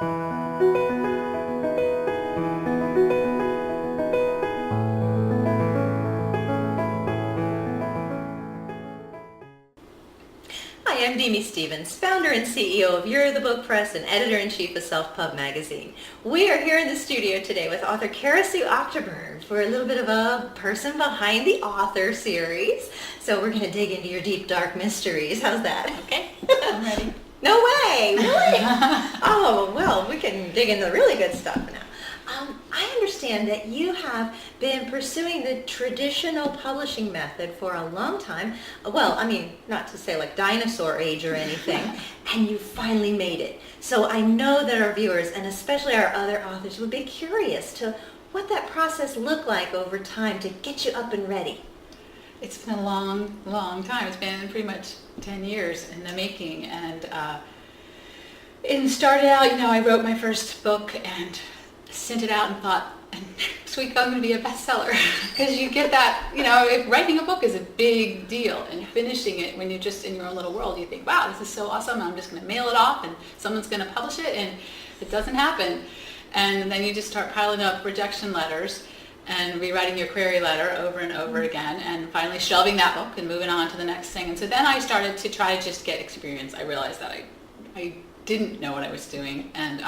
Hi, I'm Demi, founder and CEO of You're the Book Press and editor-in-chief of Self Pub Magazine. We are here in the studio today with author Cara Sue Achterberg for a little bit of a person behind the author series. So we're going to dig into your deep, dark mysteries. How's that? Okay, I'm ready. No way! Really? Oh, well, we can dig into the really good stuff now. I understand that you have been pursuing the traditional publishing method for a long time. Well, I mean, not to say like dinosaur age or anything, and you finally made it. So I know that our viewers, and especially our other authors, would be curious to what that process looked like over time to get you up and ready. It's been a long, long time. It's been pretty much 10 years in the making, and it started out, I wrote my first book and sent it out and thought, next week I'm going to be a bestseller. Because you get that, if writing a book is a big deal, and finishing it when you're just in your own little world, you think, wow, this is so awesome, I'm just going to mail it off and someone's going to publish it, and it doesn't happen. And then you just start piling up rejection letters and rewriting your query letter over and over again, and finally shelving that book and moving on to the next thing. And so then I started to try to just get experience. I realized that I didn't know what I was doing, and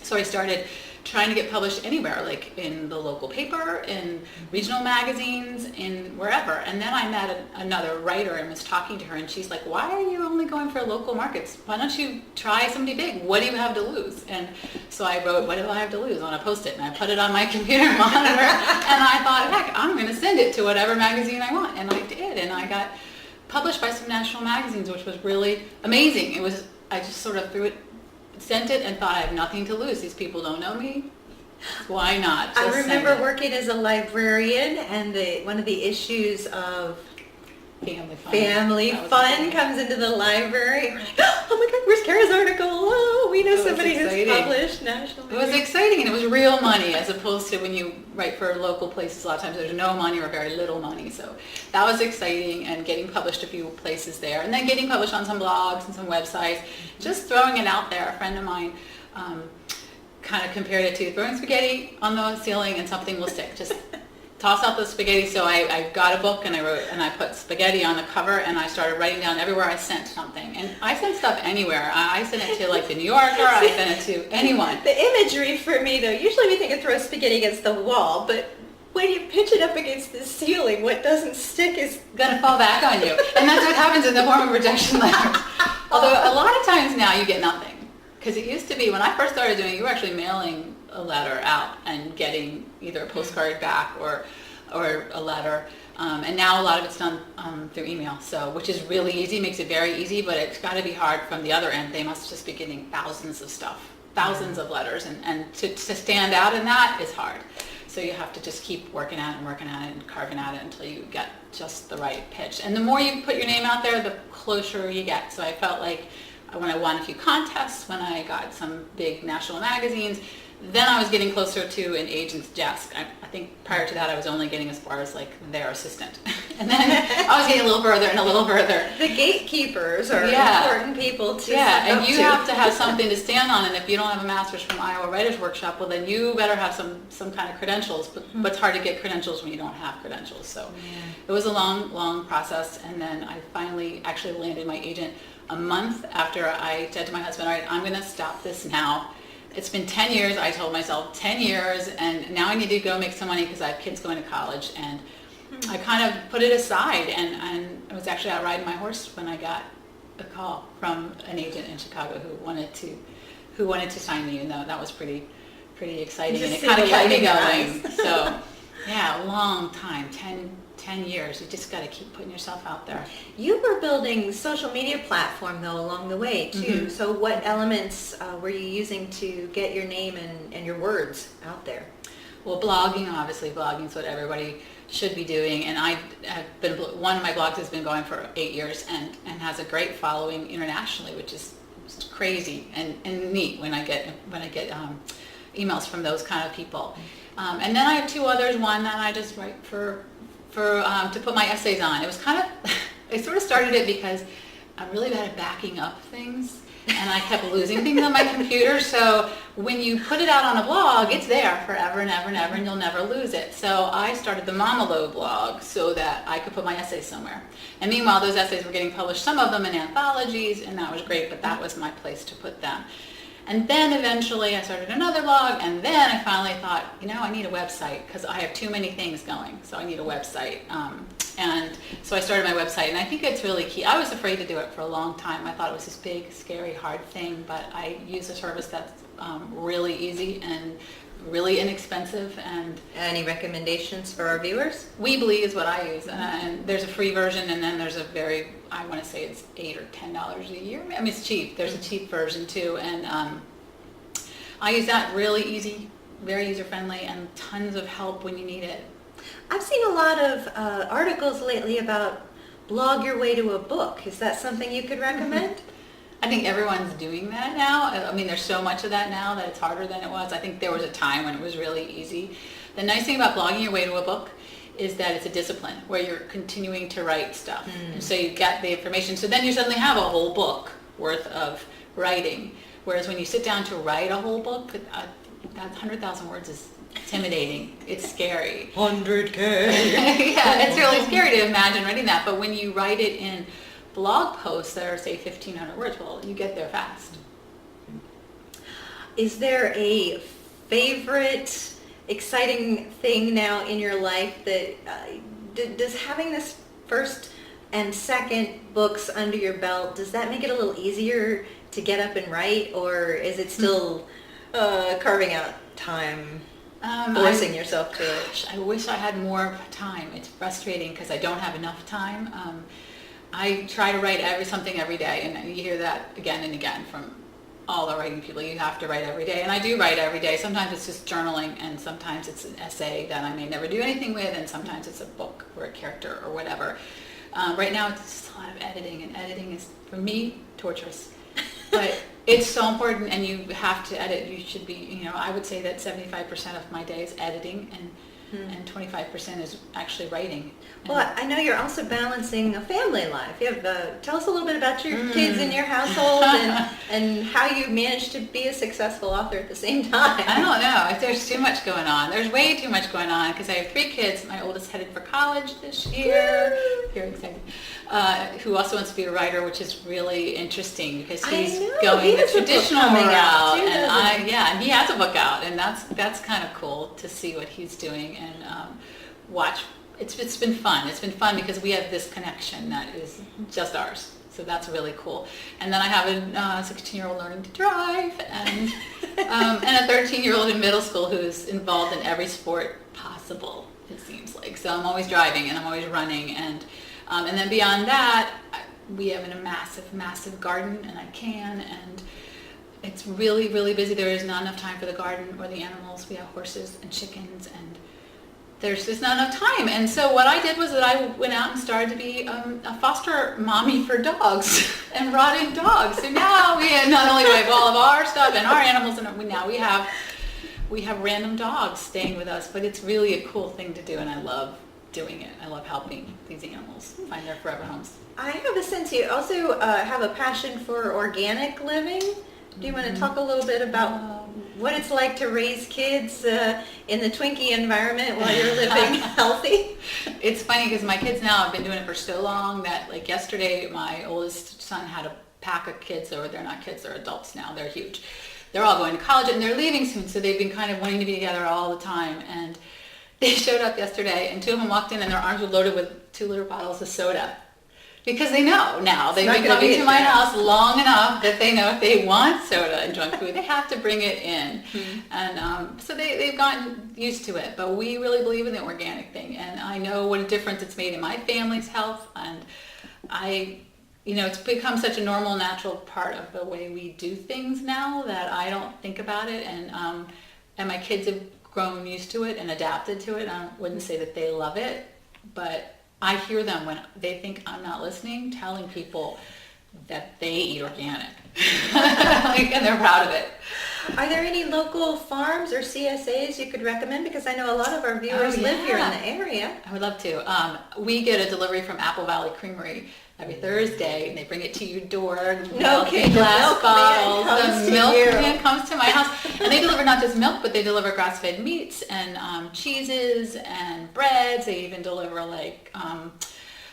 so I started trying to get published anywhere, like in the local paper, in regional magazines, in wherever. And then I met another writer and was talking to her, and she's like, why are you only going for local markets? Why don't you try somebody big? What do you have to lose? And so I wrote, what do I have to lose, on a Post-it, and I put it on my computer monitor, and I thought, heck, I'm going to send it to whatever magazine I want. And I did, and I got published by some national magazines, which was really amazing. I just sort of sent it and thought, I have nothing to lose. These people don't know me. Why not? I remember working as a librarian, and one of the issues of Family fun comes into the library. We're like, oh my God, where's Cara's article? Oh, we know somebody who's published nationally. It was exciting, and it was real money, as opposed to when you write for local places. A lot of times there's no money or very little money. So that was exciting, and getting published a few places there, and then getting published on some blogs and some websites. Just throwing it out there. A friend of mine kind of compared it to throwing spaghetti on the ceiling and something will stick. Just toss out the spaghetti. So I got a book, and I put spaghetti on the cover, and I started writing down everywhere I sent something. And I sent stuff anywhere. I sent it to like the New Yorker, I sent it to anyone. The imagery for me though, usually we think of throw spaghetti against the wall, but when you pitch it up against the ceiling, what doesn't stick is going to fall back on you. And that's what happens in the form of rejection letters. Although a lot of times now you get nothing. Because it used to be, when I first started doing it, you were actually mailing a letter out and getting either a postcard back or a letter. And now a lot of it's done through email, which is really easy, makes it very easy, but it's got to be hard from the other end. They must just be getting thousands of stuff, thousands of letters, and to stand out in that is hard. So you have to just keep working at it and carving at it until you get just the right pitch. And the more you put your name out there, the closer you get. So I felt like when I won a few contests, when I got some big national magazines, then I was getting closer to an agent's desk. I think prior to that I was only getting as far as like their assistant. And then I was getting a little further and a little further. The gatekeepers are important people to and you have to have something to stand on, and if you don't have a master's from Iowa Writers Workshop, well then you better have some kind of credentials, but it's hard to get credentials when you don't have credentials. So it was a long process, and then I finally actually landed my agent a month after I said to my husband, all right, I'm going to stop this now. It's been 10 years, I told myself, 10 years, and now I need to go make some money because I have kids going to college. And I kind of put it aside, and I was actually out riding my horse when I got a call from an agent in Chicago who wanted to sign me, and that was pretty exciting, and it kind of kept me going. So, yeah, a long time, 10 years. You just got to keep putting yourself out there. You were building social media platform though along the way too. So what elements were you using to get your name and your words out there? Well, blogging, obviously. Blogging is what everybody should be doing, and I have been, one of my blogs has been going for 8 years and has a great following internationally, which is crazy and neat when I get emails from those kind of people. And then I have two others. One that I just write to put my essays on. It was kind of, I sort of started it because I'm really bad at backing up things. and I kept losing things on my computer. So when you put it out on a blog, it's there forever and ever and ever, and you'll never lose it. So I started the Momolo blog so that I could put my essays somewhere. And meanwhile, those essays were getting published, some of them in anthologies, and that was great, but that was my place to put them. And then eventually I started another blog, and then I finally thought, I need a website because I have too many things going, so I need a website. And so I started my website, and I think it's really key. I was afraid to do it for a long time. I thought it was this big, scary, hard thing, but I use a service that's really easy and really inexpensive. And any recommendations for our viewers? Weebly is what I use, and there's a free version, and then there's I want to say it's $8 or $10 a year. I mean, it's cheap. There's a cheap version too, and I use that. Really easy, very user-friendly, and tons of help when you need it. I've seen a lot of articles lately about blog your way to a book. Is that something you could recommend? I think everyone's doing that now. I mean, there's so much of that now that it's harder than it was. I think there was a time when it was really easy. The nice thing about blogging your way to a book is that it's a discipline where you're continuing to write stuff. And so you get the information. So then you suddenly have a whole book worth of writing. Whereas when you sit down to write a whole book, that 100,000 words is intimidating. It's scary. 100K. Yeah, it's really scary to imagine writing that. But when you write it in blog posts that are, say, 1,500 words, well, you get there fast. Is there a favorite exciting thing now in your life that does having this first and second books under your belt, does that make it a little easier to get up and write, or is it still carving out time, forcing yourself to it? Gosh, I wish I had more time. It's frustrating because I don't have enough time. I try to write something every day, and you hear that again and again from all the writing people. You have to write every day, and I do write every day. Sometimes it's just journaling, and sometimes it's an essay that I may never do anything with, and sometimes it's a book or a character or whatever. Right now it's just a lot of editing, and editing is, for me, torturous. But it's so important, and you have to edit. You should be, I would say that 75% of my day is editing, and 25% is actually writing. Well, I know you're also balancing a family life. You have tell us a little bit about your kids in your household and how you managed to be a successful author at the same time. I don't know. There's too much going on. There's way too much going on because I have 3 kids. My oldest headed for college this year. Very excited. Who also wants to be a writer, which is really interesting because he's going the traditional route. And he has a book out, and that's kind of cool to see what he's doing and watch. It's been fun. It's been fun because we have this connection that is just ours. So that's really cool. And then I have a 16-year-old learning to drive, and a 13-year-old in middle school who's involved in every sport possible, it seems like. So I'm always driving and I'm always running, and then beyond that, we have a massive, massive garden, and and it's really, really busy. There is not enough time for the garden or the animals. We have horses and chickens, and there's just not enough time. And so what I did was that I went out and started to be a foster mommy for dogs and brought in dogs. So now not only do we have all of our stuff and our animals, and now we have random dogs staying with us. But it's really a cool thing to do, and I love doing it. I love helping these animals find their forever homes. I have a sense you also have a passion for organic living. Do you want to talk a little bit about what it's like to raise kids in the Twinkie environment while you're living healthy? It's funny because my kids now have been doing it for so long that, like, yesterday my oldest son had a pack of kids, or they're not kids, they're adults now, they're huge. They're all going to college and they're leaving soon, so they've been kind of wanting to be together all the time. And they showed up yesterday, and 2 of them walked in and their arms were loaded with 2-liter bottles of soda. Because they know now. They've been coming to my house long enough that they know if they want soda and junk food, they have to bring it in. And so they've gotten used to it. But we really believe in the organic thing. And I know what a difference it's made in my family's health. And it's become such a normal, natural part of the way we do things now that I don't think about it. And my kids have grown used to it and adapted to it. I wouldn't say that they love it, but I hear them when they think I'm not listening, telling people that they eat organic. And they're proud of it. Are there any local farms or CSAs you could recommend? Because I know a lot of our viewers live here in the area. I would love to. We get a delivery from Apple Valley Creamery, every Thursday, and they bring it to your door. No kidding, Glass bottles. the The milkman milkman comes to my house, and they deliver not just milk, but they deliver grass-fed meats and cheeses and breads. They even deliver like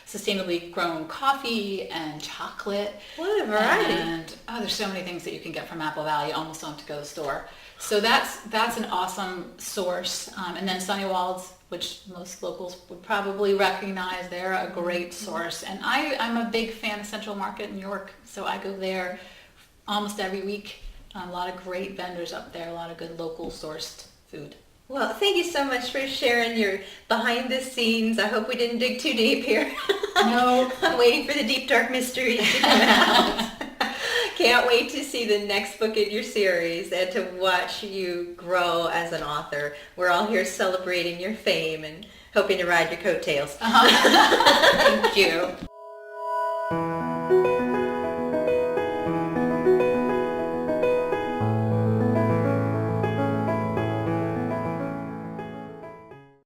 sustainably grown coffee and chocolate. What a variety. And there's so many things that you can get from Apple Valley. You almost don't have to go to the store. So that's an awesome source. And then Sunny Walds, which most locals would probably recognize, they're a great source. And I'm a big fan of Central Market in New York, so I go there almost every week. A lot of great vendors up there, a lot of good local sourced food. Well, thank you so much for sharing your behind the scenes. I hope we didn't dig too deep here. No. I'm waiting for the deep dark mysteries to come out. Can't wait to see the next book in your series and to watch you grow as an author. We're all here celebrating your fame and hoping to ride your coattails. Thank you.